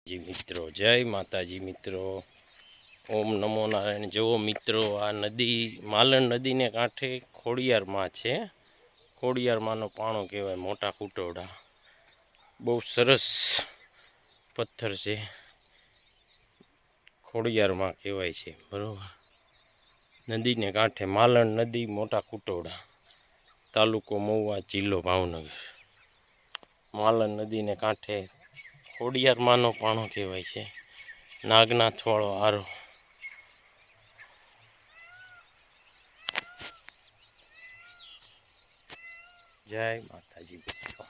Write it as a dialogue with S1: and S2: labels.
S1: જી મિત્રો, જય માતાજી મિત્રો, ઓમ નમો નારાયણ। જુઓ મિત્રો, આ નદી માલણ નદીને કાંઠે ખોડિયારમાં છે। ખોડિયારમાંનો પાણો કહેવાય, મોટા કુટોડા, બહુ સરસ પથ્થર છે, ખોડિયારમાં કહેવાય છે બરાબર। નદીને કાંઠે માલણ નદી, મોટા કુટોડા, તાલુકો મહુવા, જિલ્લો ભાવનગર। માલણ નદીને કાંઠે ખોડિયારમાંનો પાણો કહેવાય છે, નાગનાથવાળો આરો। જય માતાજી મિત્રો।